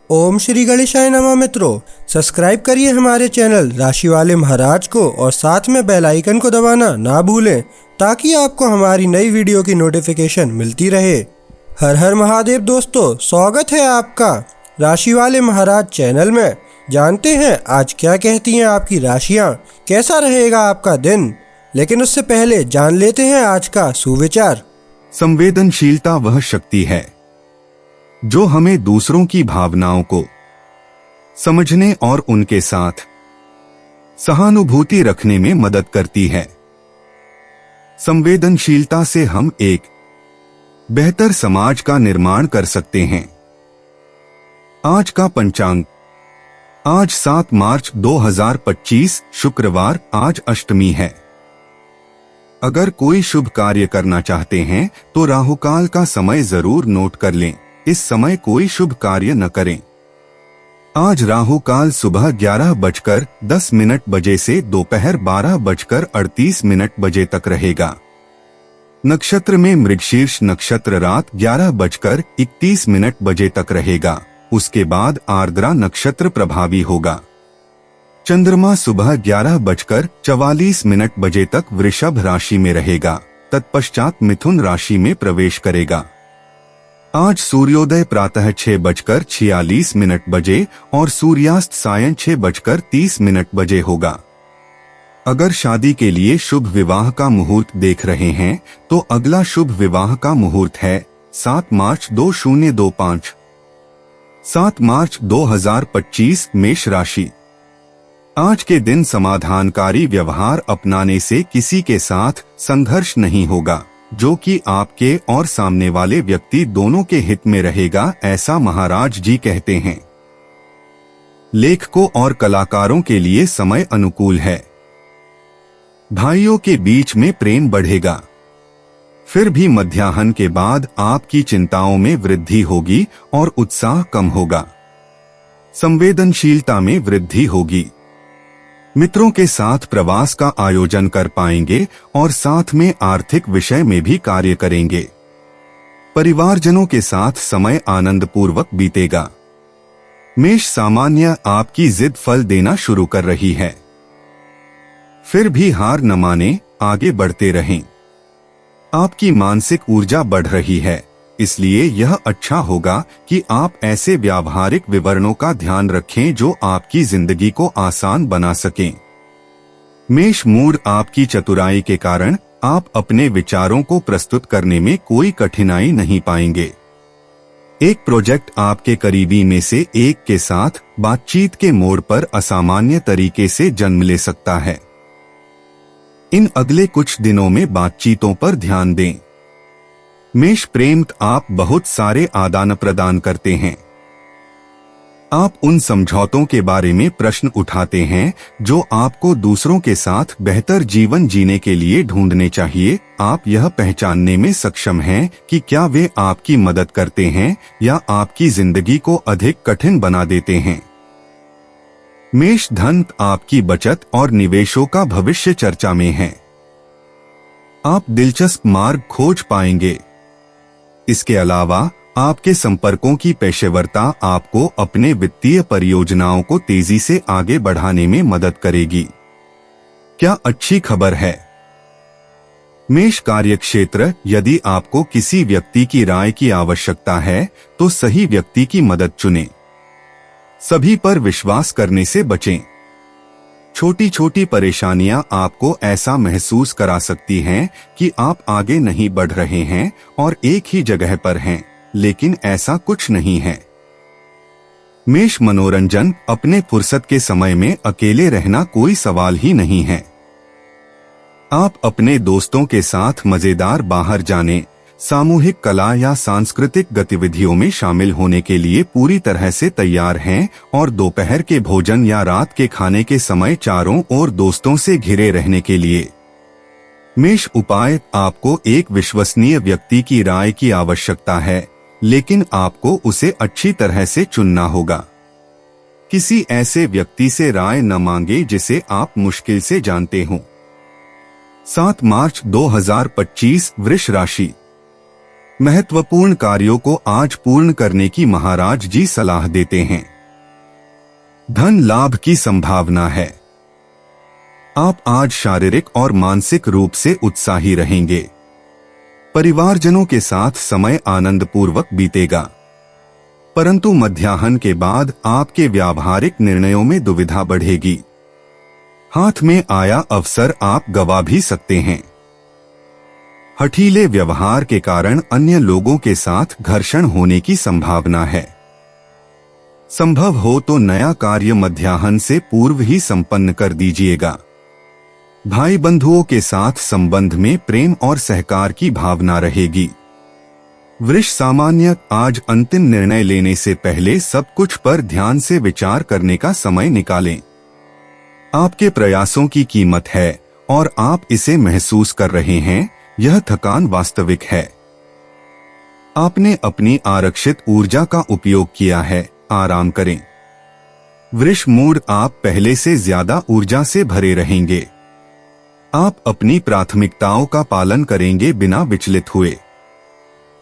ओम श्री गणेशाय नमः। मित्रों, सब्सक्राइब करिए हमारे चैनल राशि वाले महाराज को और साथ में बेल आइकन को दबाना ना भूलें ताकि आपको हमारी नई वीडियो की नोटिफिकेशन मिलती रहे। हर हर महादेव दोस्तों, स्वागत है आपका राशि वाले महाराज चैनल में। जानते हैं आज क्या कहती हैं आपकी राशियां, कैसा रहेगा आपका दिन। लेकिन उससे पहले जान लेते हैं आज का सुविचार। संवेदनशीलता वह शक्ति है जो हमें दूसरों की भावनाओं को समझने और उनके साथ सहानुभूति रखने में मदद करती है। संवेदनशीलता से हम एक बेहतर समाज का निर्माण कर सकते हैं। आज का पंचांग, आज 7 मार्च 2025 शुक्रवार, आज अष्टमी है। अगर कोई शुभ कार्य करना चाहते हैं तो राहुकाल का समय जरूर नोट कर लें। इस समय कोई शुभ कार्य न करें। आज राहुकाल सुबह 11:10 बजे से दोपहर 12:38 बजे तक रहेगा। नक्षत्र में मृगशीर्ष नक्षत्र रात 11:31 बजे तक रहेगा। उसके बाद आर्द्रा नक्षत्र प्रभावी होगा। चंद्रमा सुबह 11:44 बजे तक वृषभ राशि में रहेगा। तत्पश्चात मिथुन राशि में प्रवेश करेगा। आज सूर्योदय प्रातः 6:46 बजे और सूर्यास्त सायं 6:30 बजे होगा। अगर शादी के लिए शुभ विवाह का मुहूर्त देख रहे हैं तो अगला शुभ विवाह का मुहूर्त है 7 मार्च 2025। 7 मार्च 2025 मेष राशि। आज के दिन समाधानकारी व्यवहार अपनाने से किसी के साथ संघर्ष नहीं होगा, जो कि आपके और सामने वाले व्यक्ति दोनों के हित में रहेगा, ऐसा महाराज जी कहते हैं। लेखकों और कलाकारों के लिए समय अनुकूल है। भाइयों के बीच में प्रेम बढ़ेगा। फिर भी मध्याह्न के बाद आपकी चिंताओं में वृद्धि होगी और उत्साह कम होगा। संवेदनशीलता में वृद्धि होगी। मित्रों के साथ प्रवास का आयोजन कर पाएंगे और साथ में आर्थिक विषय में भी कार्य करेंगे। परिवारजनों के साथ समय आनंद पूर्वक बीतेगा। मेष सामान्य आपकी जिद फल देना शुरू कर रही है। फिर भी हार न माने, आगे बढ़ते रहें। आपकी मानसिक ऊर्जा बढ़ रही है, इसलिए यह अच्छा होगा कि आप ऐसे व्यावहारिक विवरणों का ध्यान रखें जो आपकी जिंदगी को आसान बना सकें। मेष मूड आपकी चतुराई के कारण आप अपने विचारों को प्रस्तुत करने में कोई कठिनाई नहीं पाएंगे। एक प्रोजेक्ट आपके करीबी में से एक के साथ बातचीत के मोड़ पर असामान्य तरीके से जन्म ले सकता है। इन अगले कुछ दिनों में बातचीतों पर ध्यान दें। मेष प्रेम, आप बहुत सारे आदान प्रदान करते हैं। आप उन समझौतों के बारे में प्रश्न उठाते हैं जो आपको दूसरों के साथ बेहतर जीवन जीने के लिए ढूंढने चाहिए। आप यह पहचानने में सक्षम हैं कि क्या वे आपकी मदद करते हैं या आपकी जिंदगी को अधिक कठिन बना देते हैं। मेष धन, आपकी बचत और निवेशों का भविष्य चर्चा में है। आप दिलचस्प मार्ग खोज पाएंगे। इसके अलावा आपके संपर्कों की पेशेवरता आपको अपने वित्तीय परियोजनाओं को तेजी से आगे बढ़ाने में मदद करेगी। क्या अच्छी खबर है। मेष कार्यक्षेत्र, यदि आपको किसी व्यक्ति की राय की आवश्यकता है तो सही व्यक्ति की मदद चुनें। सभी पर विश्वास करने से बचें। छोटी छोटी परेशानियां आपको ऐसा महसूस करा सकती हैं कि आप आगे नहीं बढ़ रहे हैं और एक ही जगह पर हैं, लेकिन ऐसा कुछ नहीं है। मेष मनोरंजन, अपने फुर्सत के समय में अकेले रहना कोई सवाल ही नहीं है। आप अपने दोस्तों के साथ मजेदार बाहर जाने, सामूहिक कला या सांस्कृतिक गतिविधियों में शामिल होने के लिए पूरी तरह से तैयार हैं और दोपहर के भोजन या रात के खाने के समय चारों ओर दोस्तों से घिरे रहने के लिए। मेष उपाय, आपको एक विश्वसनीय व्यक्ति की राय की आवश्यकता है, लेकिन आपको उसे अच्छी तरह से चुनना होगा। किसी ऐसे व्यक्ति से राय न मांगे जिसे आप मुश्किल से जानते हो। 7 मार्च 2025 वृष राशि। महत्वपूर्ण कार्यों को आज पूर्ण करने की महाराज जी सलाह देते हैं। धन लाभ की संभावना है। आप आज शारीरिक और मानसिक रूप से उत्साही रहेंगे। परिवारजनों के साथ समय आनंदपूर्वक बीतेगा, परंतु मध्याह्न के बाद आपके व्यावहारिक निर्णयों में दुविधा बढ़ेगी। हाथ में आया अवसर आप गवा भी सकते हैं। हठीले व्यवहार के कारण अन्य लोगों के साथ घर्षण होने की संभावना है। संभव हो तो नया कार्य मध्याह्न से पूर्व ही संपन्न कर दीजिएगा। भाई बंधुओं के साथ संबंध में प्रेम और सहकार की भावना रहेगी। वृष सामान्य आज अंतिम निर्णय लेने से पहले सब कुछ पर ध्यान से विचार करने का समय निकालें। आपके प्रयासों की कीमत है और आप इसे महसूस कर रहे हैं। यह थकान वास्तविक है। आपने अपनी आरक्षित ऊर्जा का उपयोग किया है। आराम करें। वृष मूड आप पहले से ज्यादा ऊर्जा से भरे रहेंगे। आप अपनी प्राथमिकताओं का पालन करेंगे बिना विचलित हुए।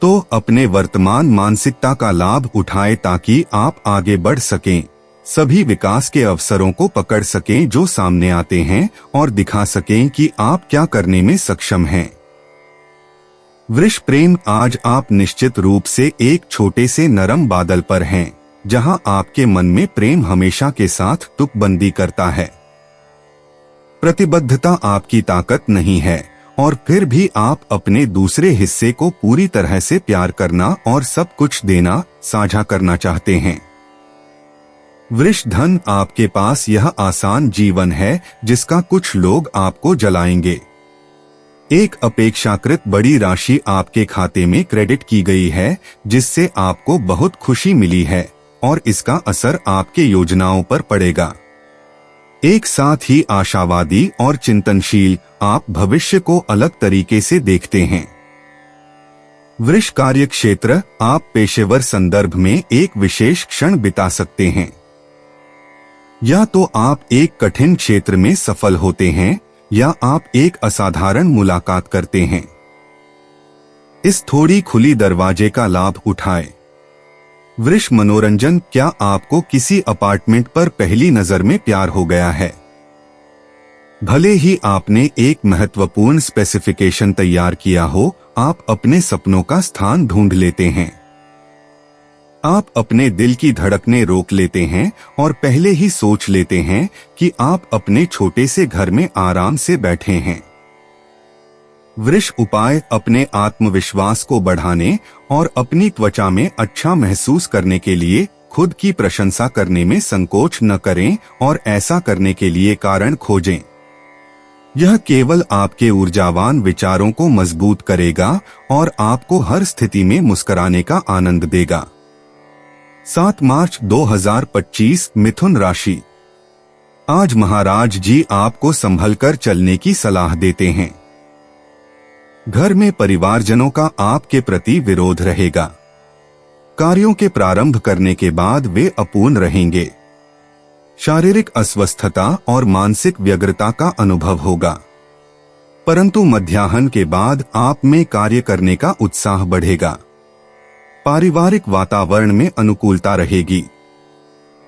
तो अपने वर्तमान मानसिकता का लाभ उठाएं ताकि आप आगे बढ़ सकें, सभी विकास के अवसरों को पकड़ सकें जो सामने आते हैं और दिखा सकें कि आप क्या करने में सक्षम हैं। वृष प्रेम आज आप निश्चित रूप से एक छोटे से नरम बादल पर हैं, जहां आपके मन में प्रेम हमेशा के साथ तुकबंदी करता है। प्रतिबद्धता आपकी ताकत नहीं है और फिर भी आप अपने दूसरे हिस्से को पूरी तरह से प्यार करना और सब कुछ देना, साझा करना चाहते हैं। वृष धन आपके पास यह आसान जीवन है जिसका कुछ लोग आपको जलाएंगे। एक अपेक्षाकृत बड़ी राशि आपके खाते में क्रेडिट की गई है जिससे आपको बहुत खुशी मिली है और इसका असर आपके योजनाओं पर पड़ेगा। एक साथ ही आशावादी और चिंतनशील, आप भविष्य को अलग तरीके से देखते हैं। वृष कार्य क्षेत्र आप पेशेवर संदर्भ में एक विशेष क्षण बिता सकते हैं। या तो आप एक कठिन क्षेत्र में सफल होते हैं या आप एक असाधारण मुलाकात करते हैं। इस थोड़ी खुली दरवाजे का लाभ उठाएं। वृष मनोरंजन क्या आपको किसी अपार्टमेंट पर पहली नजर में प्यार हो गया है? भले ही आपने एक महत्वपूर्ण स्पेसिफिकेशन तैयार किया हो, आप अपने सपनों का स्थान ढूंढ लेते हैं। आप अपने दिल की धड़कनें रोक लेते हैं और पहले ही सोच लेते हैं कि आप अपने छोटे से घर में आराम से बैठे हैं। वृष उपाय अपने आत्मविश्वास को बढ़ाने और अपनी त्वचा में अच्छा महसूस करने के लिए खुद की प्रशंसा करने में संकोच न करें और ऐसा करने के लिए कारण खोजें। यह केवल आपके ऊर्जावान विचारों को मजबूत करेगा और आपको हर स्थिति में मुस्कुराने का आनंद देगा। 7 मार्च 2025 मिथुन राशि। आज महाराज जी आपको संभलकर चलने की सलाह देते हैं। घर में परिवारजनों का आपके प्रति विरोध रहेगा। कार्यों के प्रारंभ करने के बाद वे अपूर्ण रहेंगे। शारीरिक अस्वस्थता और मानसिक व्यग्रता का अनुभव होगा, परंतु मध्याह्न के बाद आप में कार्य करने का उत्साह बढ़ेगा। पारिवारिक वातावरण में अनुकूलता रहेगी।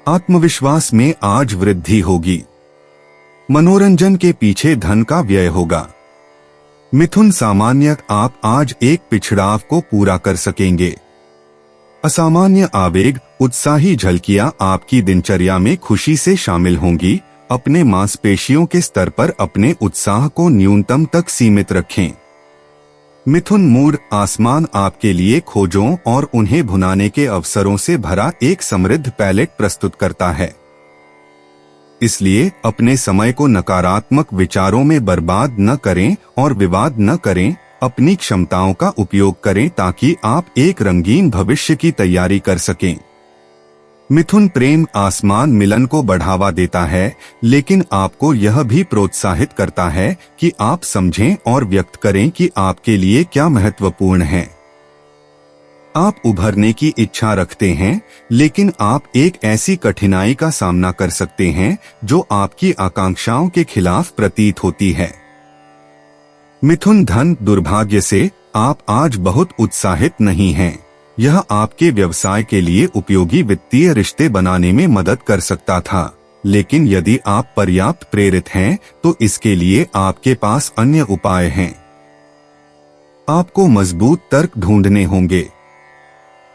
आत्मविश्वास में आज वृद्धि होगी। मनोरंजन के पीछे धन का व्यय होगा। मिथुन सामान्य आप आज एक पिछड़ाव को पूरा कर सकेंगे। असामान्य आवेग, उत्साही झलकियां आपकी दिनचर्या में खुशी से शामिल होंगी। अपने मांसपेशियों के स्तर पर अपने उत्साह को न्यूनतम तक सीमित रखें। मिथुन मूड आसमान आपके लिए खोजों और उन्हें भुनाने के अवसरों से भरा एक समृद्ध पैलेट प्रस्तुत करता है। इसलिए अपने समय को नकारात्मक विचारों में बर्बाद न करें और विवाद न करें। अपनी क्षमताओं का उपयोग करें ताकि आप एक रंगीन भविष्य की तैयारी कर सकें। मिथुन प्रेम आसमान मिलन को बढ़ावा देता है, लेकिन आपको यह भी प्रोत्साहित करता है कि आप समझें और व्यक्त करें कि आपके लिए क्या महत्वपूर्ण है। आप उभरने की इच्छा रखते हैं, लेकिन आप एक ऐसी कठिनाई का सामना कर सकते हैं जो आपकी आकांक्षाओं के खिलाफ प्रतीत होती है। मिथुन धन दुर्भाग्य से आप आज बहुत उत्साहित नहीं हैं। यह आपके व्यवसाय के लिए उपयोगी वित्तीय रिश्ते बनाने में मदद कर सकता था, लेकिन यदि आप पर्याप्त प्रेरित हैं तो इसके लिए आपके पास अन्य उपाय हैं। आपको मजबूत तर्क ढूंढने होंगे।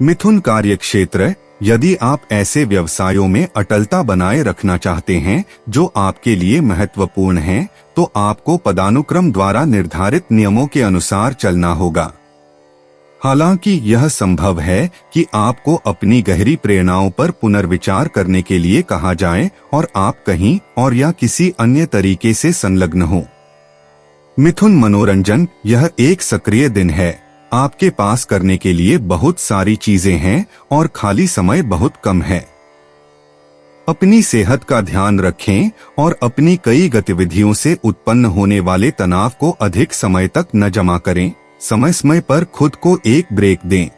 मिथुन कार्यक्षेत्र, यदि आप ऐसे व्यवसायों में अटलता बनाए रखना चाहते हैं जो आपके लिए महत्वपूर्ण हैं, तो आपको पदानुक्रम द्वारा निर्धारित नियमों के अनुसार चलना होगा। हालांकि यह संभव है कि आपको अपनी गहरी प्रेरणाओं पर पुनर्विचार करने के लिए कहा जाए और आप कहीं और या किसी अन्य तरीके से संलग्न हो। मिथुन मनोरंजन, यह एक सक्रिय दिन है। आपके पास करने के लिए बहुत सारी चीजें हैं और खाली समय बहुत कम है। अपनी सेहत का ध्यान रखें और अपनी कई गतिविधियों से उत्पन्न होने वाले तनाव को अधिक समय तक न जमा करें। समय समय पर खुद को एक ब्रेक दें।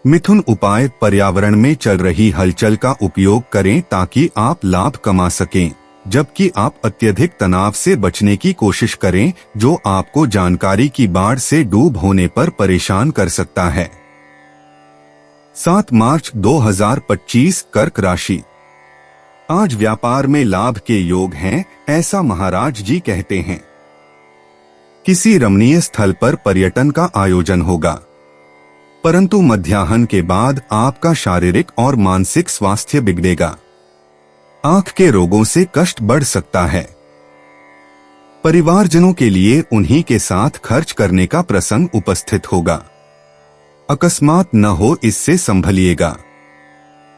मिथुन उपाय, पर्यावरण में चल रही हलचल का उपयोग करें ताकि आप लाभ कमा सकें, जबकि आप अत्यधिक तनाव से बचने की कोशिश करें जो आपको जानकारी की बाढ़ से डूब होने पर परेशान कर सकता है। 7 मार्च 2025 कर्क राशि। आज व्यापार में लाभ के योग हैं, ऐसा महाराज जी कहते हैं। किसी रमणीय स्थल पर पर्यटन का आयोजन होगा, परंतु मध्याह्न के बाद आपका शारीरिक और मानसिक स्वास्थ्य बिगड़ेगा। आंख के रोगों से कष्ट बढ़ सकता है। परिवारजनों के लिए उन्हीं के साथ खर्च करने का प्रसंग उपस्थित होगा। अकस्मात न हो, इससे संभलिएगा।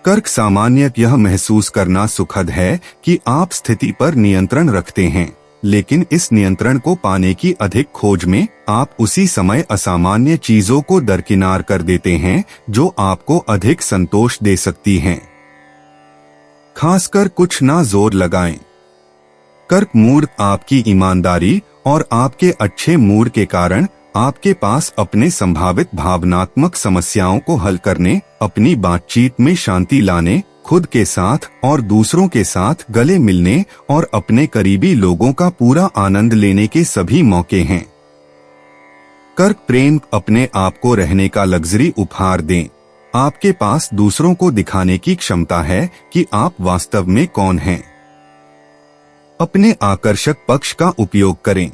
कर्क सामान्य, यह महसूस करना सुखद है कि आप स्थिति पर नियंत्रण रखते हैं, लेकिन इस नियंत्रण को पाने की अधिक खोज में आप उसी समय असामान्य चीजों को दरकिनार कर देते हैं जो आपको अधिक संतोष दे सकती हैं। खासकर कुछ ना जोर लगाएं। कर्क मूड, आपकी ईमानदारी और आपके अच्छे मूड के कारण आपके पास अपने संभावित भावनात्मक समस्याओं को हल करने, अपनी बातचीत में शांति लाने, खुद के साथ और दूसरों के साथ गले मिलने और अपने करीबी लोगों का पूरा आनंद लेने के सभी मौके हैं। कर्क प्रेम, अपने आप को रहने का लग्जरी उपहार दें। आपके पास दूसरों को दिखाने की क्षमता है कि आप वास्तव में कौन हैं। अपने आकर्षक पक्ष का उपयोग करें।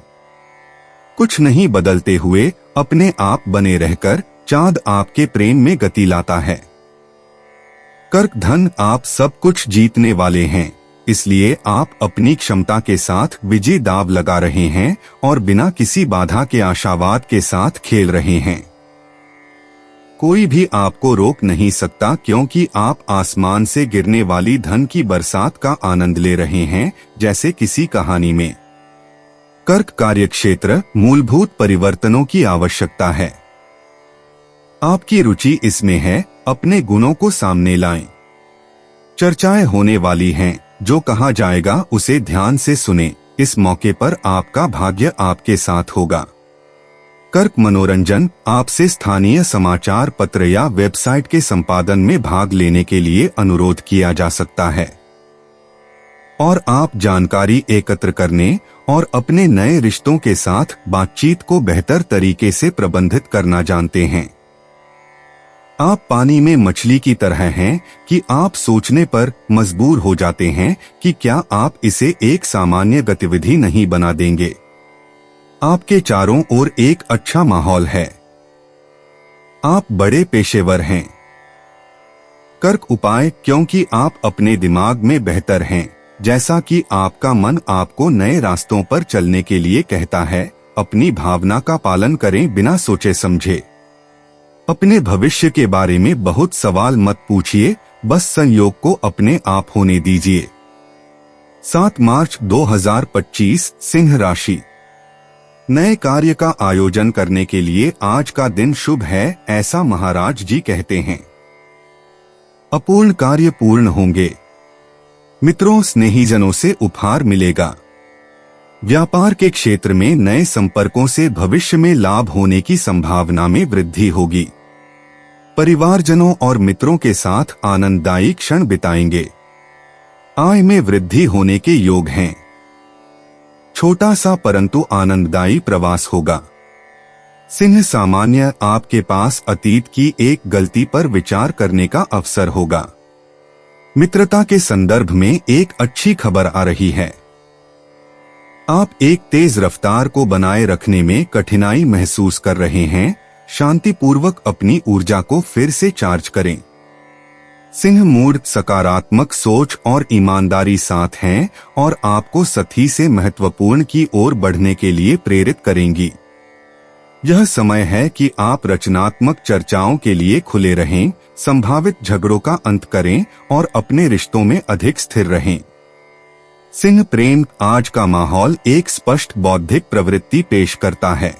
कुछ नहीं बदलते हुए अपने आप बने रहकर चांद आपके प्रेम में गति लाता है। कर्क धन, आप सब कुछ जीतने वाले हैं, इसलिए आप अपनी क्षमता के साथ विजय दांव लगा रहे हैं और बिना किसी बाधा के आशावाद के साथ खेल रहे हैं। कोई भी आपको रोक नहीं सकता क्योंकि आप आसमान से गिरने वाली धन की बरसात का आनंद ले रहे हैं, जैसे किसी कहानी में। कर्क कार्यक्षेत्र, मूलभूत परिवर्तनों की आवश्यकता है। आपकी रुचि इसमें है, अपने गुणों को सामने लाएं। चर्चाएं होने वाली हैं, जो कहा जाएगा उसे ध्यान से सुनें। इस मौके पर आपका भाग्य आपके साथ होगा। कर्क मनोरंजन, आपसे स्थानीय समाचार पत्र या वेबसाइट के संपादन में भाग लेने के लिए अनुरोध किया जा सकता है और आप जानकारी एकत्र करने और अपने नए रिश्तों के साथ बातचीत को बेहतर तरीके से प्रबंधित करना जानते हैं। आप पानी में मछली की तरह हैं कि आप सोचने पर मजबूर हो जाते हैं कि क्या आप इसे एक सामान्य गतिविधि नहीं बना देंगे। आपके चारों ओर एक अच्छा माहौल है। आप बड़े पेशेवर हैं। कर्क उपाय, क्योंकि आप अपने दिमाग में बेहतर हैं, जैसा कि आपका मन आपको नए रास्तों पर चलने के लिए कहता है, अपनी भावना का पालन करें बिना सोचे समझे। अपने भविष्य के बारे में बहुत सवाल मत पूछिए, बस संयोग को अपने आप होने दीजिए। 7 मार्च 2025 सिंह राशि। नए कार्य का आयोजन करने के लिए आज का दिन शुभ है, ऐसा महाराज जी कहते हैं। अपूर्ण कार्य पूर्ण होंगे। मित्रों, स्नेहीजनों से उपहार मिलेगा। व्यापार के क्षेत्र में नए संपर्कों से भविष्य में लाभ होने की संभावना में वृद्धि होगी। परिवारजनों और मित्रों के साथ आनंददायी क्षण बिताएंगे। आय में वृद्धि होने के योग हैं। छोटा सा परंतु आनंददायी प्रवास होगा। सिंह सामान्य आपके पास अतीत की एक गलती पर विचार करने का अवसर होगा। मित्रता के संदर्भ में एक अच्छी खबर आ रही है। आप एक तेज रफ्तार को बनाए रखने में कठिनाई महसूस कर रहे हैं। शांतिपूर्वक अपनी ऊर्जा को फिर से चार्ज करें। सिंह मूड सकारात्मक सोच और ईमानदारी साथ हैं और आपको सही से महत्वपूर्ण की ओर बढ़ने के लिए प्रेरित करेंगी। यह समय है कि आप रचनात्मक चर्चाओं के लिए खुले रहें, संभावित झगड़ों का अंत करें और अपने रिश्तों में अधिक स्थिर रहें। सिंह प्रेम, आज का माहौल एक स्पष्ट बौद्धिक प्रवृत्ति पेश करता है।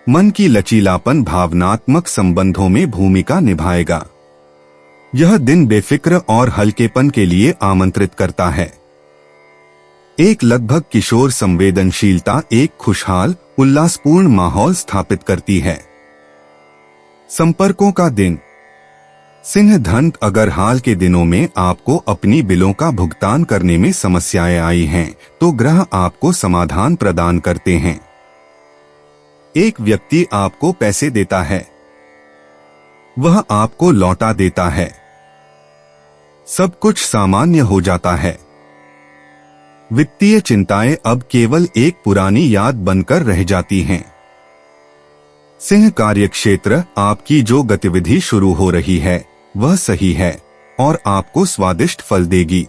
मन की लचीलापन भावनात्मक संबंधों में भूमिका निभाएगा। यह दिन बेफिक्र और हल्केपन के लिए आमंत्रित करता है। एक लगभग किशोर संवेदनशीलता एक खुशहाल उल्लासपूर्ण माहौल स्थापित करती है। संपर्कों का दिन। सिंह धन, अगर हाल के दिनों में आपको अपनी बिलों का भुगतान करने में समस्याएं आई हैं, तो ग्रह आपको समाधान प्रदान करते हैं। एक व्यक्ति आपको पैसे देता है, वह आपको लौटा देता है। सब कुछ सामान्य हो जाता है। वित्तीय चिंताएं अब केवल एक पुरानी याद बनकर रह जाती हैं। सिंह कार्यक्षेत्र, आपकी जो गतिविधि शुरू हो रही है वह सही है और आपको स्वादिष्ट फल देगी।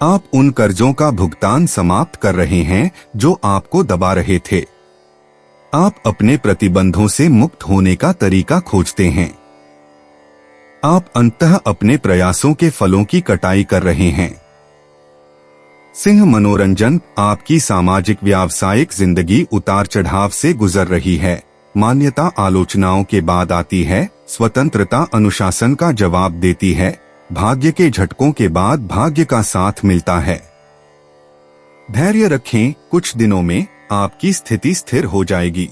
आप उन कर्जों का भुगतान समाप्त कर रहे हैं जो आपको दबा रहे थे। आप अपने प्रतिबंधों से मुक्त होने का तरीका खोजते हैं। आप अंततः अपने प्रयासों के फलों की कटाई कर रहे हैं। सिंह मनोरंजन, आपकी सामाजिक व्यावसायिक जिंदगी उतार चढ़ाव से गुजर रही है। मान्यता आलोचनाओं के बाद आती है। स्वतंत्रता अनुशासन का जवाब देती है। भाग्य के झटकों के बाद भाग्य का साथ मिलता है। धैर्य रखें, कुछ दिनों में आपकी स्थिति स्थिर हो जाएगी।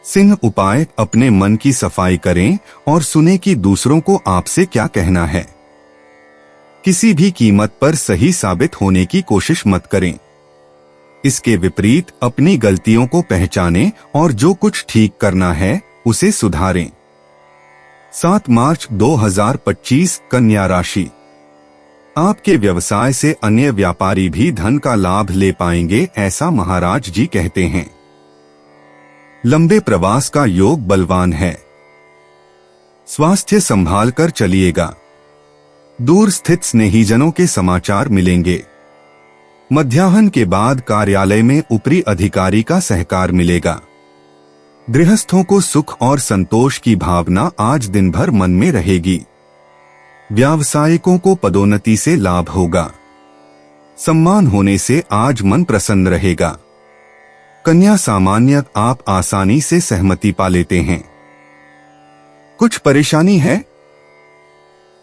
सिंह उपाय, अपने मन की सफाई करें और सुने कि दूसरों को आपसे क्या कहना है। किसी भी कीमत पर सही साबित होने की कोशिश मत करें। इसके विपरीत अपनी गलतियों को पहचानें और जो कुछ ठीक करना है उसे सुधारें। 7 मार्च 2025 कन्या राशि। आपके व्यवसाय से अन्य व्यापारी भी धन का लाभ ले पाएंगे, ऐसा महाराज जी कहते हैं। लंबे प्रवास का योग बलवान है। स्वास्थ्य संभाल कर चलिएगा। दूर स्थित स्नेहीजनों के समाचार मिलेंगे। मध्याह्न के बाद कार्यालय में ऊपरी अधिकारी का सहकार मिलेगा। गृहस्थों को सुख और संतोष की भावना आज दिन भर मन में रहेगी। व्यावसायिकों को पदोन्नति से लाभ होगा। सम्मान होने से आज मन प्रसन्न रहेगा। कन्या सामान्य, आप आसानी से सहमति पा लेते हैं। कुछ परेशानी है?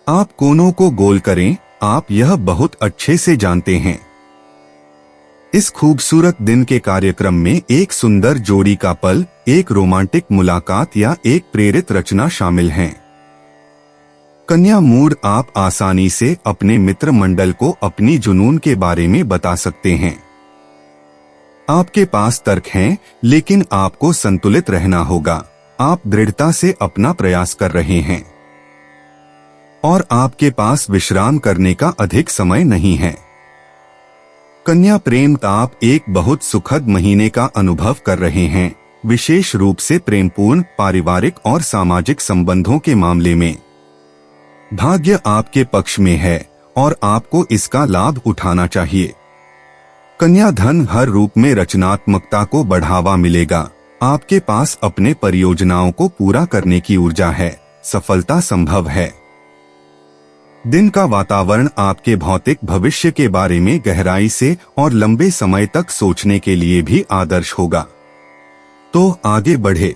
आप कोनों को गोल करें, आप यह बहुत अच्छे से जानते हैं। इस खूबसूरत दिन के कार्यक्रम में एक सुंदर जोड़ी का पल, एक रोमांटिक मुलाकात या एक प्रेरित रचना शामिल हैं। कन्या मूड, आप आसानी से अपने मित्र मंडल को अपनी जुनून के बारे में बता सकते हैं। आपके पास तर्क हैं, लेकिन आपको संतुलित रहना होगा। आप दृढ़ता से अपना प्रयास कर रहे हैं और आपके पास विश्राम करने का अधिक समय नहीं है। कन्या प्रेम, आप एक बहुत सुखद महीने का अनुभव कर रहे हैं, विशेष रूप से प्रेमपूर्ण, पारिवारिक और सामाजिक संबंधों के मामले में। भाग्य आपके पक्ष में है और आपको इसका लाभ उठाना चाहिए। कन्या धन, हर रूप में रचनात्मकता को बढ़ावा मिलेगा। आपके पास अपने परियोजनाओं को पूरा करने की ऊर्जा है। सफलता संभव है। दिन का वातावरण आपके भौतिक भविष्य के बारे में गहराई से और लंबे समय तक सोचने के लिए भी आदर्श होगा। तो आगे बढ़े।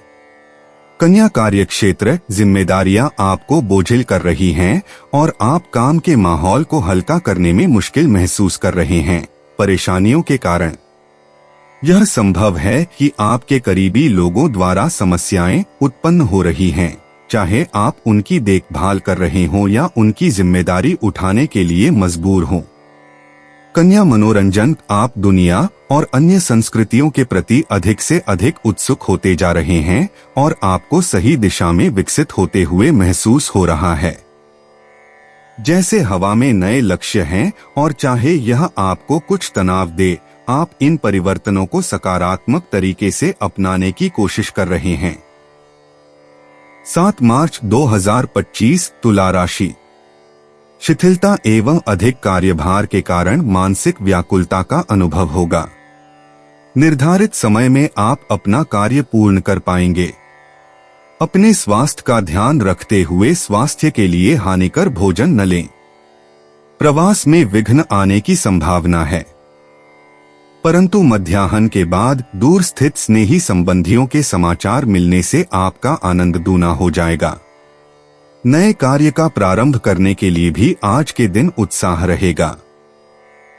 कन्या कार्यक्षेत्र, जिम्मेदारियां आपको बोझिल कर रही हैं और आप काम के माहौल को हल्का करने में मुश्किल महसूस कर रहे हैं, परेशानियों के कारण। यह संभव है कि आपके करीबी लोगों द्वारा समस्याएं उत्पन्न हो रही हैं, चाहे आप उनकी देखभाल कर रहे हों या उनकी जिम्मेदारी उठाने के लिए मजबूर हों। कन्या मनोरंजन, आप दुनिया और अन्य संस्कृतियों के प्रति अधिक से अधिक उत्सुक होते जा रहे हैं और आपको सही दिशा में विकसित होते हुए महसूस हो रहा है। जैसे हवा में नए लक्ष्य हैं और चाहे यह आपको कुछ तनाव दे, आप इन परिवर्तनों को सकारात्मक तरीके से अपनाने की कोशिश कर रहे हैं। 7 मार्च 2025 तुला राशि। शिथिलता एवं अधिक कार्यभार के कारण मानसिक व्याकुलता का अनुभव होगा। निर्धारित समय में आप अपना कार्य पूर्ण कर पाएंगे। अपने स्वास्थ्य का ध्यान रखते हुए स्वास्थ्य के लिए हानिकर भोजन न लें। प्रवास में विघ्न आने की संभावना है, परंतु मध्याह्न के बाद दूर स्थित स्नेही संबंधियों के समाचार मिलने से आपका आनंद दूना हो जाएगा। नए कार्य का प्रारंभ करने के लिए भी आज के दिन उत्साह रहेगा।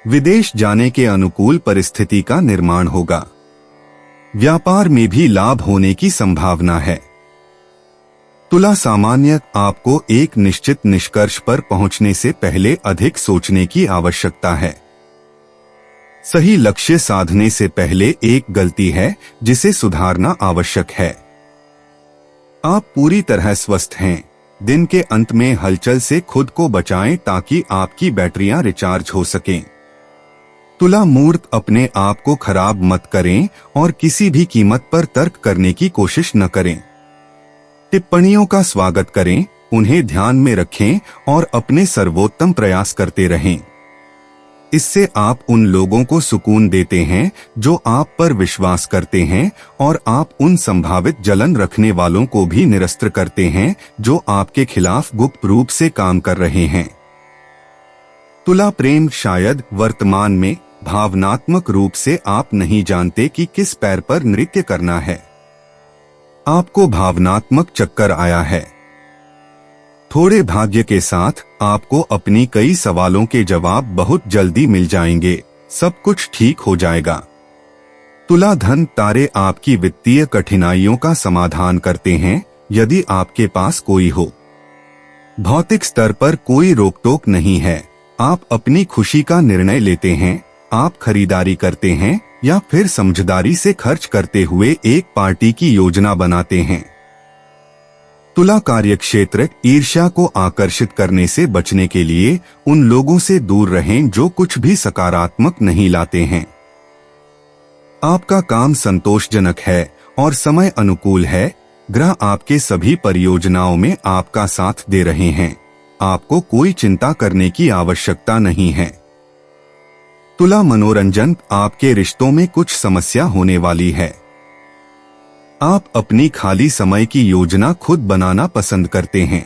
विदेश जाने के अनुकूल परिस्थिति का निर्माण होगा। व्यापार में भी लाभ होने की संभावना है। तुला सामान्य, आपको एक निश्चित निष्कर्ष पर पहुंचने से पहले अधिक सोचने की आवश्यकता है। सही लक्ष्य साधने से पहले एक गलती है जिसे सुधारना आवश्यक है। आप पूरी तरह स्वस्थ हैं। दिन के अंत में हलचल से खुद को बचाएं ताकि आपकी बैटरियां रिचार्ज हो सकें। तुला मूर्त, अपने आप को खराब मत करें और किसी भी कीमत पर तर्क करने की कोशिश न करें। टिप्पणियों का स्वागत करें, उन्हें ध्यान में रखें और अपने सर्वोत्तम प्रयास करते रहें। इससे आप उन लोगों को सुकून देते हैं जो आप पर विश्वास करते हैं और आप उन संभावित जलन रखने वालों को भी निरस्त करते हैं जो आपके खिलाफ गुप्त रूप से काम कर रहे हैं। तुला प्रेम, शायद वर्तमान में भावनात्मक रूप से आप नहीं जानते कि किस पैर पर नृत्य करना है। आपको भावनात्मक चक्कर आया है। थोड़े भाग्य के साथ आपको अपनी कई सवालों के जवाब बहुत जल्दी मिल जाएंगे। सब कुछ ठीक हो जाएगा। तुला धन, तारे आपकी वित्तीय कठिनाइयों का समाधान करते हैं यदि आपके पास कोई हो। भौतिक स्तर पर कोई रोक टोक नहीं है। आप अपनी खुशी का निर्णय लेते हैं। आप खरीदारी करते हैं या फिर समझदारी से खर्च करते हुए एक पार्टी की योजना बनाते हैं। तुला कार्यक्षेत्र, ईर्ष्या को आकर्षित करने से बचने के लिए उन लोगों से दूर रहें जो कुछ भी सकारात्मक नहीं लाते हैं। आपका काम संतोषजनक है और समय अनुकूल है। ग्रह आपके सभी परियोजनाओं में आपका साथ दे रहे हैं। आपको कोई चिंता करने की आवश्यकता नहीं है। तुला मनोरंजन, आपके रिश्तों में कुछ समस्या होने वाली है। आप अपनी खाली समय की योजना खुद बनाना पसंद करते हैं।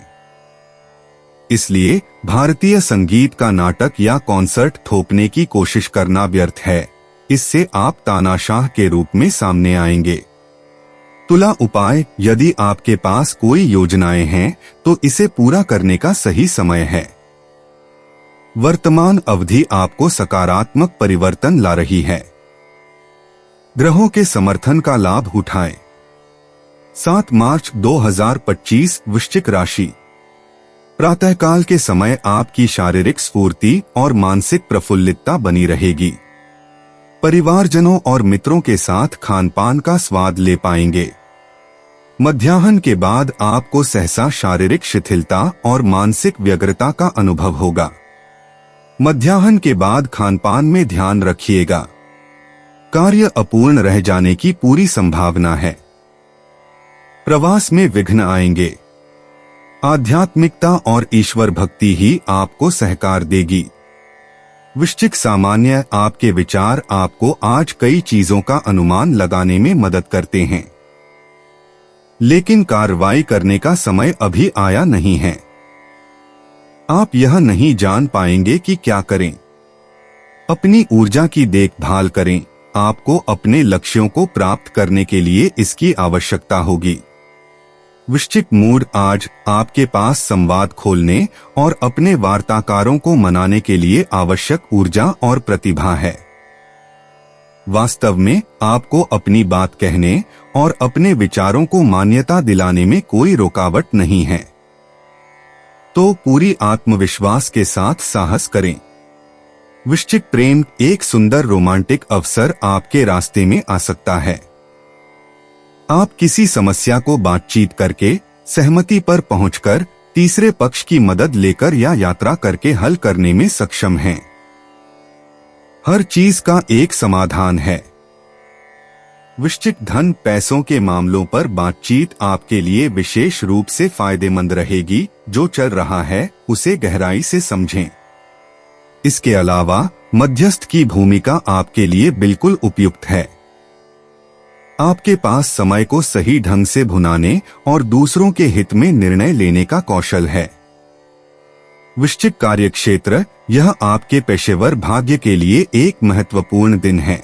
इसलिए भारतीय संगीत का नाटक या कॉन्सर्ट थोपने की कोशिश करना व्यर्थ है। इससे आप तानाशाह के रूप में सामने आएंगे। तुला उपाय, यदि आपके पास कोई योजनाएं हैं तो इसे पूरा करने का सही समय है। वर्तमान अवधि आपको सकारात्मक परिवर्तन ला रही है। ग्रहों के समर्थन का लाभ उठाएं। 7 मार्च 2025 वृश्चिक राशि। प्रातःकाल के समय आपकी शारीरिक स्फूर्ति और मानसिक प्रफुल्लितता बनी रहेगी। परिवारजनों और मित्रों के साथ खानपान का स्वाद ले पाएंगे। मध्याह्न के बाद आपको सहसा शारीरिक शिथिलता और मानसिक व्यग्रता का अनुभव होगा। मध्याह्न के बाद खानपान में ध्यान रखिएगा। कार्य अपूर्ण रह जाने की पूरी संभावना है। प्रवास में विघ्न आएंगे। आध्यात्मिकता और ईश्वर भक्ति ही आपको सहकार देगी। वृश्चिक सामान्य, आपके विचार आपको आज कई चीजों का अनुमान लगाने में मदद करते हैं, लेकिन कार्रवाई करने का समय अभी आया नहीं है। आप यह नहीं जान पाएंगे कि क्या करें। अपनी ऊर्जा की देखभाल करें। आपको अपने लक्ष्यों को प्राप्त करने के लिए इसकी आवश्यकता होगी। वृश्चिक मूड, आज आपके पास संवाद खोलने और अपने वार्ताकारों को मनाने के लिए आवश्यक ऊर्जा और प्रतिभा है। वास्तव में आपको अपनी बात कहने और अपने विचारों को मान्यता दिलाने में कोई रुकावट नहीं है, तो पूरी आत्मविश्वास के साथ साहस करें। वृश्चिक प्रेम, एक सुंदर रोमांटिक अवसर आपके रास्ते में आ सकता है। आप किसी समस्या को बातचीत करके, सहमति पर पहुंचकर, तीसरे पक्ष की मदद लेकर या यात्रा करके हल करने में सक्षम हैं। हर चीज का एक समाधान है। वृश्चिक धन, पैसों के मामलों पर बातचीत आपके लिए विशेष रूप से फायदेमंद रहेगी। जो चल रहा है उसे गहराई से समझें। इसके अलावा मध्यस्थ की भूमिका आपके लिए बिल्कुल उपयुक्त है। आपके पास समय को सही ढंग से भुनाने और दूसरों के हित में निर्णय लेने का कौशल है। वृश्चिक कार्यक्षेत्र, यह आपके पेशेवर भाग्य के लिए एक महत्वपूर्ण दिन है।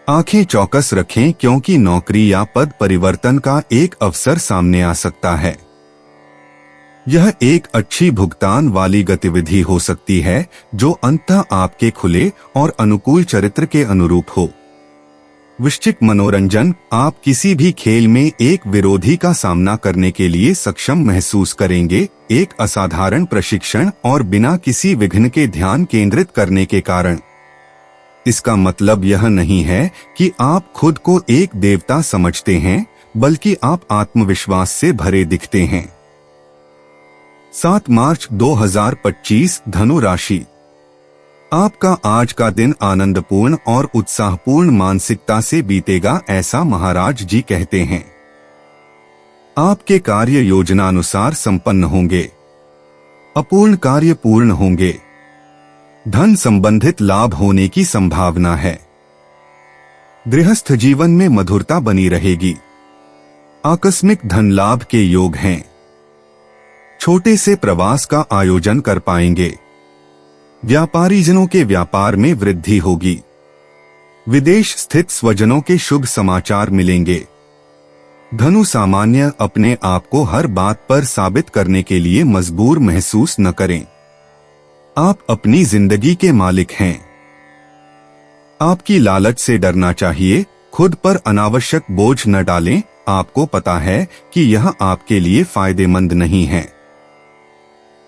आंखें चौकस रखें क्योंकि नौकरी या पद परिवर्तन का एक अवसर सामने आ सकता है। यह एक अच्छी भुगतान वाली गतिविधि हो सकती है जो अंततः आपके खुले और अनुकूल चरित्र के अनुरूप हो। वृश्चिक मनोरंजन, आप किसी भी खेल में एक विरोधी का सामना करने के लिए सक्षम महसूस करेंगे। एक असाधारण प्रशिक्षण और बिना किसी विघ्न के ध्यान केंद्रित करने के कारण। इसका मतलब यह नहीं है कि आप खुद को एक देवता समझते हैं, बल्कि आप आत्मविश्वास से भरे दिखते हैं। 7 मार्च 2025, धनु राशि। आपका आज का दिन आनंदपूर्ण और उत्साहपूर्ण मानसिकता से बीतेगा, ऐसा महाराज जी कहते हैं। आपके कार्य योजनानुसार संपन्न होंगे। अपूर्ण कार्य पूर्ण होंगे। धन संबंधित लाभ होने की संभावना है। गृहस्थ जीवन में मधुरता बनी रहेगी। आकस्मिक धन लाभ के योग हैं। छोटे से प्रवास का आयोजन कर पाएंगे। व्यापारीजनों के व्यापार में वृद्धि होगी। विदेश स्थित स्वजनों के शुभ समाचार मिलेंगे। धनु सामान्य, अपने आप को हर बात पर साबित करने के लिए मजबूर महसूस न करें। आप अपनी जिंदगी के मालिक हैं। आपकी लालच से डरना चाहिए। खुद पर अनावश्यक बोझ न डालें। आपको पता है कि यह आपके लिए फायदेमंद नहीं है।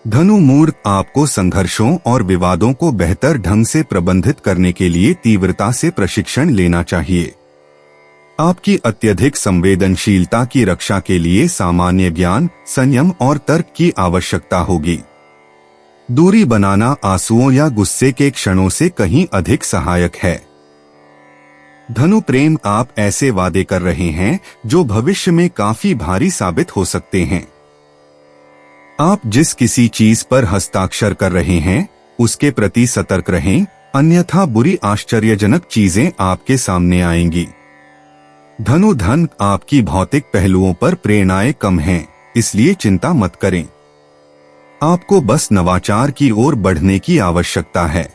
धनु मूड, आपको संघर्षों और विवादों को बेहतर ढंग से प्रबंधित करने के लिए तीव्रता से प्रशिक्षण लेना चाहिए। आपकी अत्यधिक संवेदनशीलता की रक्षा के लिए सामान्य ज्ञान, संयम और तर्क की आवश्यकता होगी। दूरी बनाना आंसुओं या गुस्से के क्षणों से कहीं अधिक सहायक है। धनु प्रेम, आप ऐसे वादे कर रहे हैं जो भविष्य में काफी भारी साबित हो सकते हैं। आप जिस किसी चीज पर हस्ताक्षर कर रहे हैं उसके प्रति सतर्क रहें, अन्यथा बुरी आश्चर्यजनक चीजें आपके सामने आएंगी। धनु धन, आपकी भौतिक पहलुओं पर प्रेरणाएं कम हैं, इसलिए चिंता मत करें। आपको बस नवाचार की ओर बढ़ने की आवश्यकता है।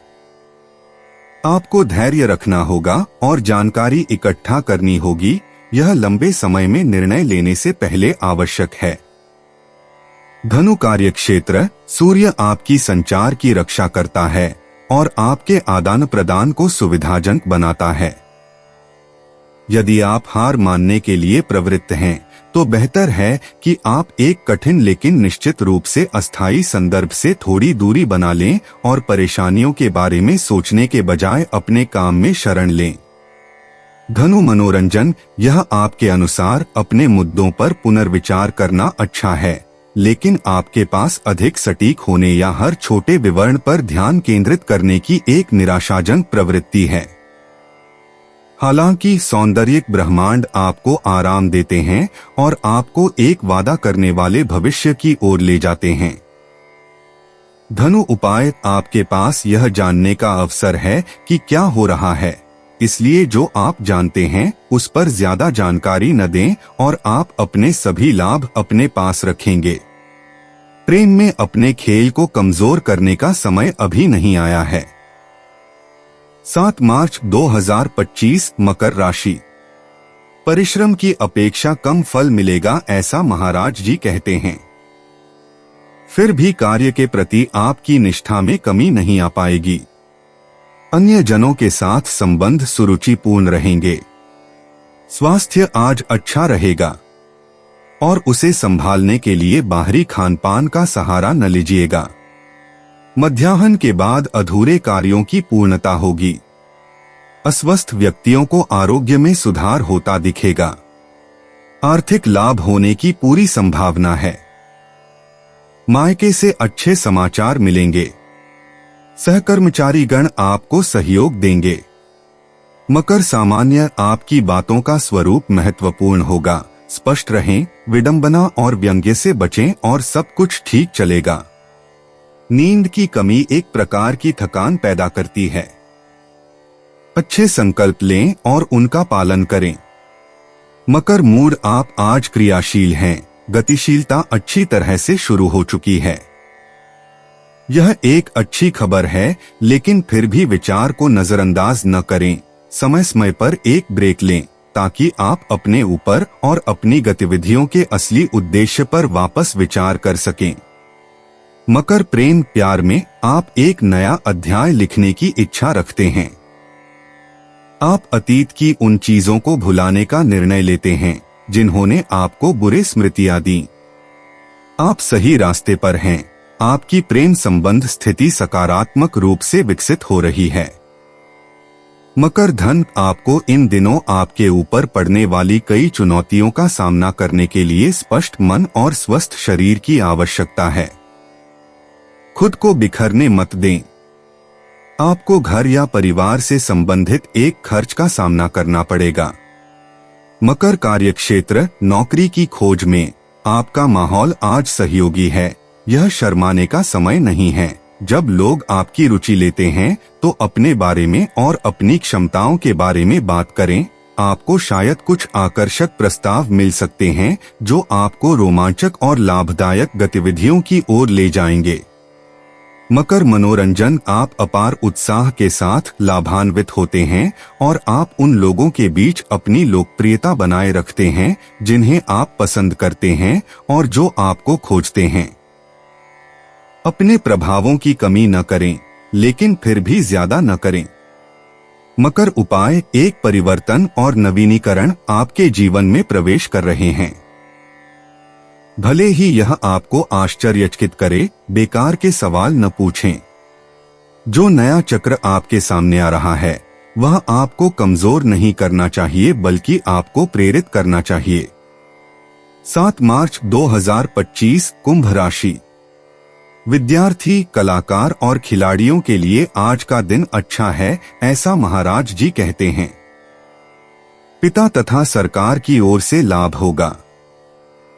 आपको धैर्य रखना होगा और जानकारी इकट्ठा करनी होगी। यह लंबे समय में निर्णय लेने से पहले आवश्यक है। धनु कार्यक्षेत्र, सूर्य आपकी संचार की रक्षा करता है और आपके आदान प्रदान को सुविधाजनक बनाता है। यदि आप हार मानने के लिए प्रवृत्त हैं तो बेहतर है कि आप एक कठिन लेकिन निश्चित रूप से अस्थायी संदर्भ से थोड़ी दूरी बना लें और परेशानियों के बारे में सोचने के बजाय अपने काम में शरण लें। धनु मनोरंजन, यह आपके अनुसार अपने मुद्दों पर पुनर्विचार करना अच्छा है, लेकिन आपके पास अधिक सटीक होने या हर छोटे विवरण पर ध्यान केंद्रित करने की एक निराशाजनक प्रवृत्ति है। हालांकि सौंदर्यिक ब्रह्मांड आपको आराम देते हैं और आपको एक वादा करने वाले भविष्य की ओर ले जाते हैं। धनु उपाय, आपके पास यह जानने का अवसर है कि क्या हो रहा है, इसलिए जो आप जानते हैं उस पर ज्यादा जानकारी न दें और आप अपने सभी लाभ अपने पास रखेंगे। प्रेम में अपने खेल को कमजोर करने का समय अभी नहीं आया है। 7 मार्च 2025, मकर राशि। परिश्रम की अपेक्षा कम फल मिलेगा, ऐसा महाराज जी कहते हैं। फिर भी कार्य के प्रति आपकी निष्ठा में कमी नहीं आ पाएगी। अन्य जनों के साथ संबंध सुरुचिपूर्ण रहेंगे। स्वास्थ्य आज अच्छा रहेगा और उसे संभालने के लिए बाहरी खानपान का सहारा न लीजिएगा। मध्याह्न के बाद अधूरे कार्यों की पूर्णता होगी। अस्वस्थ व्यक्तियों को आरोग्य में सुधार होता दिखेगा। आर्थिक लाभ होने की पूरी संभावना है। मायके से अच्छे समाचार मिलेंगे। सहकर्मचारी गण आपको सहयोग देंगे। मकर सामान्य, आपकी बातों का स्वरूप महत्वपूर्ण होगा। स्पष्ट रहें, विडंबना और व्यंग्य से बचें और सब कुछ ठीक चलेगा। नींद की कमी एक प्रकार की थकान पैदा करती है। अच्छे संकल्प लें और उनका पालन करें। मकर मूड, आप आज क्रियाशील हैं। गतिशीलता अच्छी तरह से शुरू हो चुकी है। यह एक अच्छी खबर है, लेकिन फिर भी विचार को नजरअंदाज न करें। समय समय पर एक ब्रेक लें ताकि आप अपने ऊपर और अपनी गतिविधियों के असली उद्देश्य पर वापस विचार कर सकें। मकर प्रेम प्यार में, आप एक नया अध्याय लिखने की इच्छा रखते हैं। आप अतीत की उन चीजों को भुलाने का निर्णय लेते हैं जिन्होंने आपको बुरी स्मृतियां दी। आप सही रास्ते पर हैं। आपकी प्रेम संबंध स्थिति सकारात्मक रूप से विकसित हो रही है। मकर धन, आपको इन दिनों आपके ऊपर पड़ने वाली कई चुनौतियों का सामना करने के लिए स्पष्ट मन और स्वस्थ शरीर की आवश्यकता है। खुद को बिखरने मत दें। आपको घर या परिवार से संबंधित एक खर्च का सामना करना पड़ेगा। मकर कार्यक्षेत्र, नौकरी की खोज में आपका माहौल आज सहयोगी है। यह शर्माने का समय नहीं है। जब लोग आपकी रुचि लेते हैं तो अपने बारे में और अपनी क्षमताओं के बारे में बात करें। आपको शायद कुछ आकर्षक प्रस्ताव मिल सकते हैं जो आपको रोमांचक और लाभदायक गतिविधियों की ओर ले जाएंगे। मकर मनोरंजन, आप अपार उत्साह के साथ लाभान्वित होते हैं और आप उन लोगों के बीच अपनी लोकप्रियता बनाए रखते हैं जिन्हें आप पसंद करते हैं और जो आपको खोजते हैं। अपने प्रभावों की कमी न करें, लेकिन फिर भी ज्यादा न करें। मकर उपाय, एक परिवर्तन और नवीनीकरण आपके जीवन में प्रवेश कर रहे हैं। भले ही यह आपको आश्चर्यचकित करे, बेकार के सवाल न पूछें। जो नया चक्र आपके सामने आ रहा है वह आपको कमजोर नहीं करना चाहिए बल्कि आपको प्रेरित करना चाहिए। 7 मार्च 2025, कुंभ राशि। विद्यार्थी, कलाकार और खिलाड़ियों के लिए आज का दिन अच्छा है, ऐसा महाराज जी कहते हैं। पिता तथा सरकार की ओर से लाभ होगा।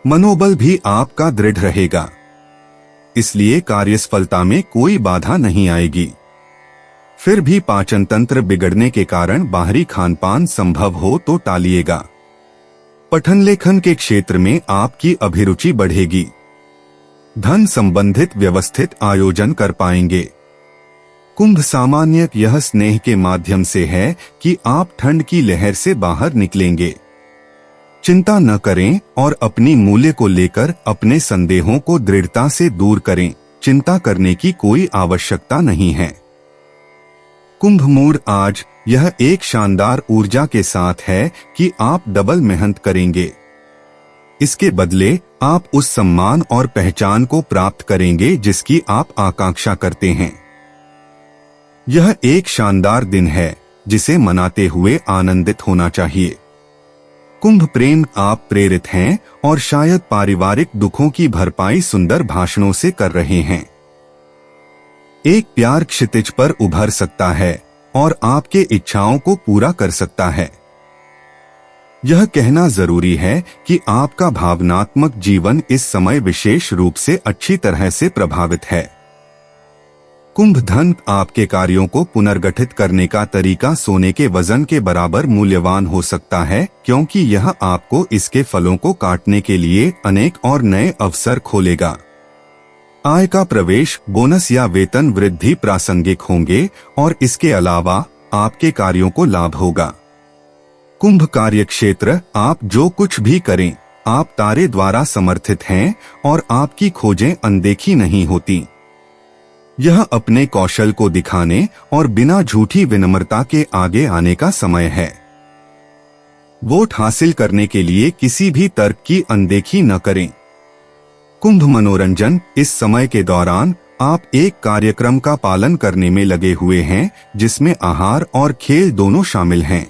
मनोबल भी आपका दृढ़ रहेगा, इसलिए कार्यसफलता में कोई बाधा नहीं आएगी। फिर भी पाचन तंत्र बिगड़ने के कारण बाहरी खानपान संभव हो तो टालिएगा। पठन लेखन के क्षेत्र में आपकी अभिरुचि बढ़ेगी। धन संबंधित व्यवस्थित आयोजन कर पाएंगे। कुंभ सामान्य, यह स्नेह के माध्यम से है कि आप ठंड की लहर से बाहर निकलेंगे। चिंता न करें और अपनी मूल्य को लेकर अपने संदेहों को दृढ़ता से दूर करें। चिंता करने की कोई आवश्यकता नहीं है। कुंभ मूड, आज यह एक शानदार ऊर्जा के साथ है कि आप डबल मेहनत करेंगे। इसके बदले आप उस सम्मान और पहचान को प्राप्त करेंगे जिसकी आप आकांक्षा करते हैं। यह एक शानदार दिन है जिसे मनाते हुए आनंदित होना चाहिए। कुंभ प्रेम, आप प्रेरित हैं और शायद पारिवारिक दुखों की भरपाई सुंदर भाषणों से कर रहे हैं। एक प्यार क्षितिज पर उभर सकता है और आपके इच्छाओं को पूरा कर सकता है। यह कहना जरूरी है कि आपका भावनात्मक जीवन इस समय विशेष रूप से अच्छी तरह से प्रभावित है। कुंभ धन, आपके कार्यों को पुनर्गठित करने का तरीका सोने के वजन के बराबर मूल्यवान हो सकता है, क्योंकि यह आपको इसके फलों को काटने के लिए अनेक और नए अवसर खोलेगा। आय का प्रवेश, बोनस या वेतन वृद्धि प्रासंगिक होंगे और इसके अलावा आपके कार्यों को लाभ होगा। कुंभ कार्यक्षेत्र, आप जो कुछ भी करें आप तारे द्वारा समर्थित हैं और आपकी खोजें अनदेखी नहीं होती। यह अपने कौशल को दिखाने और बिना झूठी विनम्रता के आगे आने का समय है। वोट हासिल करने के लिए किसी भी तर्क की अनदेखी न करें। कुंभ मनोरंजन, इस समय के दौरान आप एक कार्यक्रम का पालन करने में लगे हुए हैं जिसमें आहार और खेल दोनों शामिल हैं।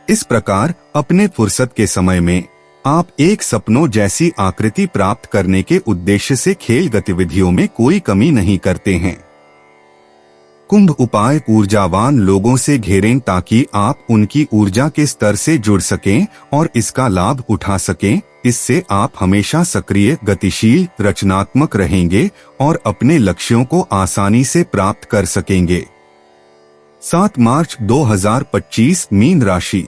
इस प्रकार अपने फुर्सत के समय में आप एक सपनों जैसी आकृति प्राप्त करने के उद्देश्य से खेल गतिविधियों में कोई कमी नहीं करते हैं। कुंभ उपाय ऊर्जावान लोगों से घेरें ताकि आप उनकी ऊर्जा के स्तर से जुड़ सकें और इसका लाभ उठा सकें। इससे आप हमेशा सक्रिय, गतिशील, रचनात्मक रहेंगे और अपने लक्ष्यों को आसानी से प्राप्त कर सकेंगे। 7 मार्च 2025 मीन राशि।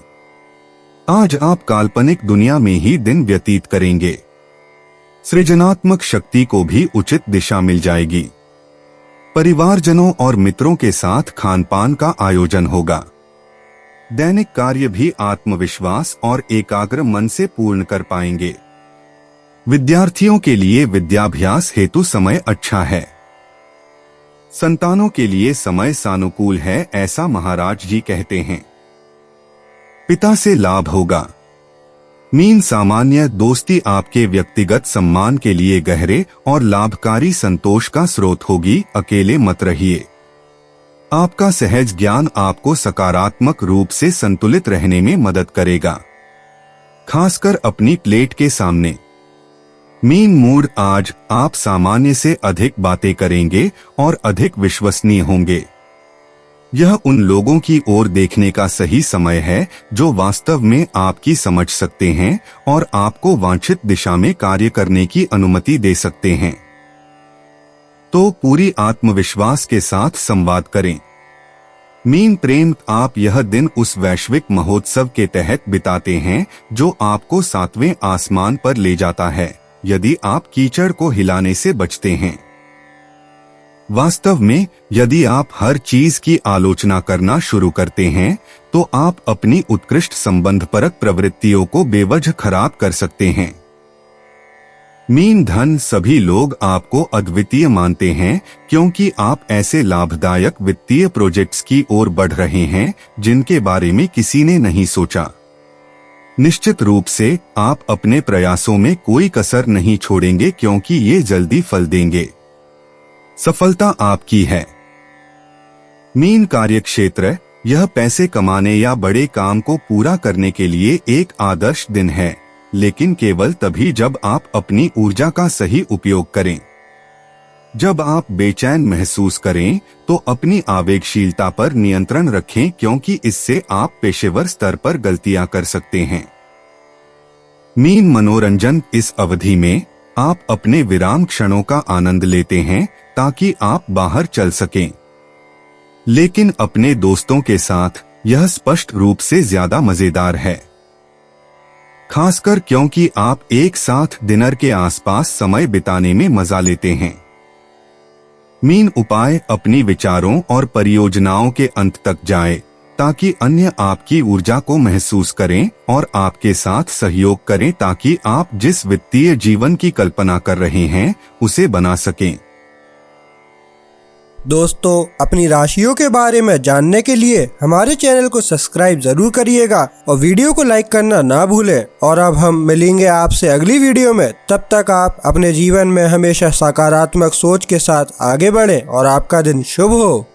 आज आप काल्पनिक दुनिया में ही दिन व्यतीत करेंगे। सृजनात्मक शक्ति को भी उचित दिशा मिल जाएगी। परिवारजनों और मित्रों के साथ खानपान का आयोजन होगा। दैनिक कार्य भी आत्मविश्वास और एकाग्र मन से पूर्ण कर पाएंगे। विद्यार्थियों के लिए विद्याभ्यास हेतु समय अच्छा है। संतानों के लिए समय सानुकूल है, ऐसा महाराज जी कहते हैं। पिता से लाभ होगा। मीन सामान्य दोस्ती आपके व्यक्तिगत सम्मान के लिए गहरे और लाभकारी संतोष का स्रोत होगी। अकेले मत रहिए। आपका सहज ज्ञान आपको सकारात्मक रूप से संतुलित रहने में मदद करेगा, खासकर अपनी प्लेट के सामने। मीन मूड आज आप सामान्य से अधिक बातें करेंगे और अधिक विश्वसनीय होंगे। यह उन लोगों की ओर देखने का सही समय है जो वास्तव में आपकी समझ सकते हैं और आपको वांछित दिशा में कार्य करने की अनुमति दे सकते हैं। तो पूरी आत्मविश्वास के साथ संवाद करें। मीन प्रेम, आप यह दिन उस वैश्विक महोत्सव के तहत बिताते हैं जो आपको 7वें आसमान पर ले जाता है, यदि आप कीचड़ को हिलाने से बचते हैं। वास्तव में यदि आप हर चीज की आलोचना करना शुरू करते हैं तो आप अपनी उत्कृष्ट संबंधपरक प्रवृत्तियों को बेवजह खराब कर सकते हैं। मीन धन, सभी लोग आपको अद्वितीय मानते हैं क्योंकि आप ऐसे लाभदायक वित्तीय प्रोजेक्ट्स की ओर बढ़ रहे हैं जिनके बारे में किसी ने नहीं सोचा। निश्चित रूप से आप अपने प्रयासों में कोई कसर नहीं छोड़ेंगे क्योंकि ये जल्दी फल देंगे। सफलता आपकी है। मीन कार्यक्षेत्र, यह पैसे कमाने या बड़े काम को पूरा करने के लिए एक आदर्श दिन है, लेकिन केवल तभी जब आप अपनी ऊर्जा का सही उपयोग करें। जब आप बेचैन महसूस करें तो अपनी आवेगशीलता पर नियंत्रण रखें क्योंकि इससे आप पेशेवर स्तर पर गलतियां कर सकते हैं। मीन मनोरंजन, इस अवधि में आप अपने विराम क्षणों का आनंद लेते हैं ताकि आप बाहर चल सकें, लेकिन अपने दोस्तों के साथ यह स्पष्ट रूप से ज्यादा मजेदार है, खासकर क्योंकि आप एक साथ डिनर के आसपास समय बिताने में मजा लेते हैं। मीन उपाय, अपनी विचारों और परियोजनाओं के अंत तक जाए ताकि अन्य आपकी ऊर्जा को महसूस करें और आपके साथ सहयोग करें ताकि आप जिस वित्तीय जीवन की कल्पना कर रहे हैं उसे बना सकें। दोस्तों, अपनी राशियों के बारे में जानने के लिए हमारे चैनल को सब्सक्राइब जरूर करिएगा और वीडियो को लाइक करना ना भूलें। और अब हम मिलेंगे आपसे अगली वीडियो में। तब तक आप अपने जीवन में हमेशा सकारात्मक सोच के साथ आगे बढ़ें और आपका दिन शुभ हो।